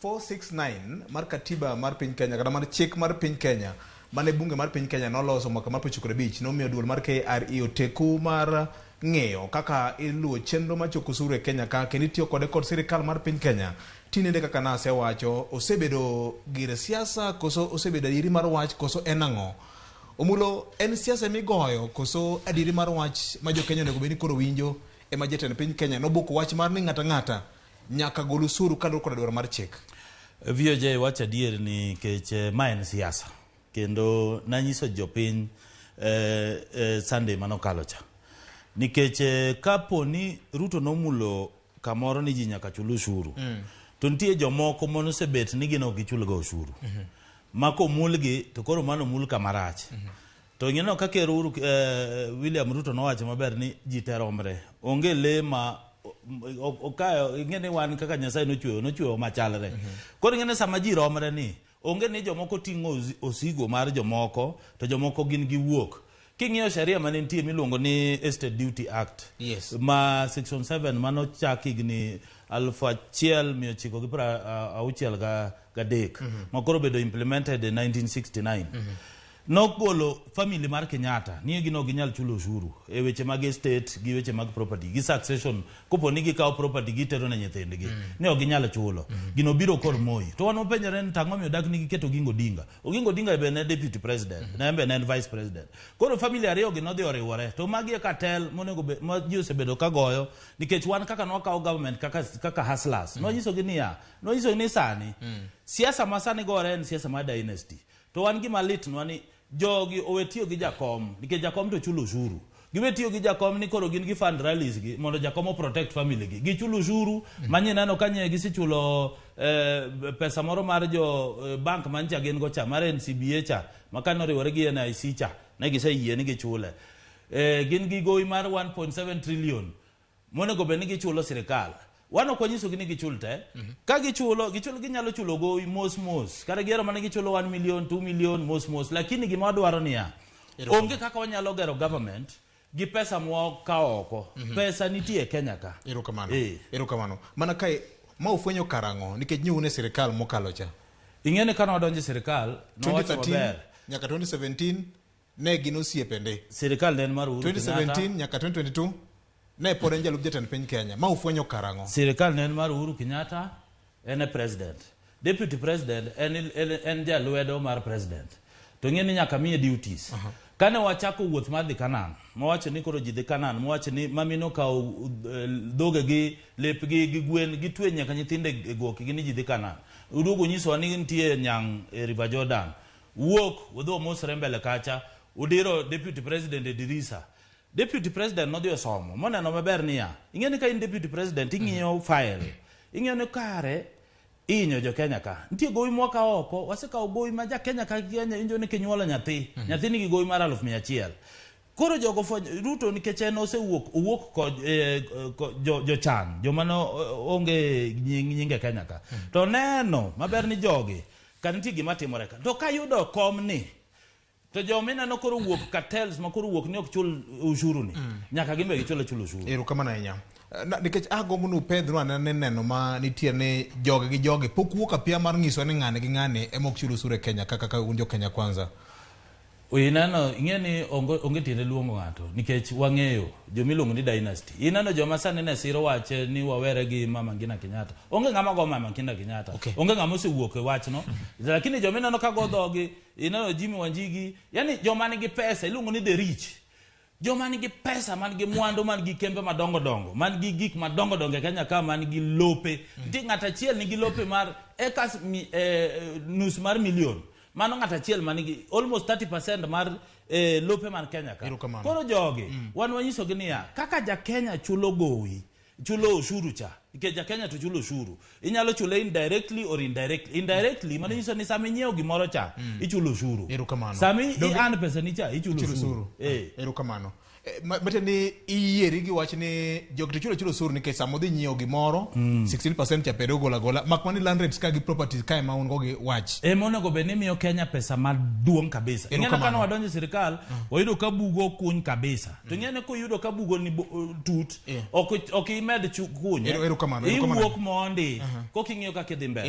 469 mar katiba mar piny Kenya kata mar chik mar piny Kenya mane bunge mar piny Kenya noloso mwaka mar 1995 nomiyo duol mar KRE oteku mar ng'eyo kaka iluwo chenro mar choko osuru e Kenya ka kendo itiyo kode kod sirikal mar piny Kenya. Tinende kaka nasewacho osebedo gir siasa koso osebedo adieri mar wach koso en ang'o? Omullo, en siasa migoyo koso adieri mar wach ma jo Kenya onego bed ni koro winjo ema jatend piny Kenya nobuko wach mar ni ng'ata nyaka gol osuru kaluwore kod dwaro mar chik? VOJ wacho adier ni kech ma en siasa kendo nanyiso jopiny Sunday manokalo cha nikech kapo ni Ruto nomulo kamoro ni ji nyaka chul osuru to nitie jomoko monosebet ni gino gichulgo osuru mako mulgi to koro mano mul kamarach to ng'eno kaka William Ruto nowacho maber ni ji teromre onge le ma okayo ing'ene wan kaka Nyasaye nochweyo machalre koro ing'ene sama ji romre ni onge ni jomoko ting'o osigo mar jomoko to jomoko gin giwuok. King'iyo sharia mane nitie miluongo ni Estate Duty Act ma section 7 mano chak higni 1963 makoro bedo implemented in 1969 nogolo family mar Kenyatta ni gino ginyal chulo osuru e weche mag estate gi weche mag property gi succession kopo ni gikawo property gitero ne nyithindgi ne ok ginyal chulo gino biro kod Moi to wan openjore ni tang'o mi odak ni giketo Odinga Odinga be ne deputy president ne be ne vice president koro family ariyo gi nodhi oriwore to magi e cartel monego be ma ji osebedo ka goyo nikech wan kaka nwakawo government kaka hustlers nonyiso gi niya nonyiso ni sani siasa ma sani gore en siasa ma dynasty to wan gima lit nwani jogi owetiyo gi jakom nikech jakom to chulo osuru giwetiyo gi jakom ni koro gin gi fund rallies gi mondo jakom o protect family gi gichulo osuru manye nano kanye gisichulo pesa moro mar jo bank mancha gin go cha mar NCBA cha makano riwore gi NIC cha ne giseyie ni gichule gin gi gowi mar 1.7 trillion monego be ni gichulo sirikal wano kwa nyiso gini gichulte ka gichulo ginyalo chulo gowi mos kare gero mane gichulo 1 million 2 million mos lakini gima dwaro niya onge kaka wanyalo gero government gi pesa mwa ka oko pesa nitie Kenya ka erokamano mana kai ma ufwenyo karang'o nikech nyiune sirikal mokalo cha ing'ene kana wadonje sirikal no wacho maber nyaka 2017 ne gino siepende sirikal den mar Uhuru 2017 nyaka 2022 ne pod en jalup jatend piny Kenya ma ufwenyo karang'o sirikal nen mar Uhuru Kenyatta en president deputy president en jalwedo mar president to ng'eni nyaka miye duties kane wachako wuoth mar dhi Kanan mowacho ni koro ji dhi Kanan mowacho ni mamino kawo dhoge gi lepgi gi gwen gi twe nyaka nyithinde e goki gi ni ji dhi Kanan uduogo nyiso ni nitie nyang e River Jordan wuok udho mosre mbele kacha udiro deputy president e dirisa deputy president nodhi osomo moneno maber niya ing'eni ka in deputy president ing'iyo file ing'eni kare inyo jo Kenya ka nitie gowi mwaka oko wasekawo gowi ma ja Kenya ka Kenya injo ni kinyuolo nyathi nigi gowi mar 100,000 koro jogo Ruto nikech en owuok kod jochan joma no onge nyinge Kenya ka to neno maber ni jogi ka nitie gima timore ka to kayudo kom ni to jomina no koro wuok cartels ma koro wuok ni ok chul ushuru ni nyaka gimbe gichule ushuru erokamano ahinya nikech agombo nu pedro neno ma nitie ne joge gi joge pok wuok apia mar nyiso ni ng'ane gi ng'ane ema ok chul osuru e Kenya kaka unjo Kenya kwanza inano ing'eni onge tiende luongo ng'ato nikech wang'eyo jomiluongo ni dynasty inano joma sani ne siro wache ni wawere gi Mama Ngina Kenyatta onge ng'ama go Mama Ngina Kenyatta onge ng'ama osewuok e wachno lakini jominano ka go dhogi inano Jimmy Wanjigi yani joma nigi pesa iluongo ni the rich joma nigi pesa man gi mwandu man gi kembe madongo man gi gik madongo e Kenya ka man gi lope nitie ng'ata achiel nigi lope mar acres nus mar million mano ng'ata achiel manigi almost 30% mar lope man Kenya ka koro jogi wan wanyiso gi niya kaka ja Kenya chulo osuru cha nikech ja Kenya to chulo osuru inyalo chule indirectly or indirectly mano nyiso ni sami nyiewo gimoro cha ichulo osuru sami an pesa ni cha ichulo osuru erokamano mateni iyieri gi wach ni jog chulo osuru nikech samo dhi nyiewo gimoro 16% cha pedo gola makmani land rates ka gi properties ka ema un go gi wach monego be ni miyo Kenya pesa maduong' kabisa ng'ena kana wadonje sirikal wayudo ka bugo kuny kabisa to ng'ene ko yudo ka bugo ni tut ok imed kuny iwuok mondi koking'iyo kaka dhi mbele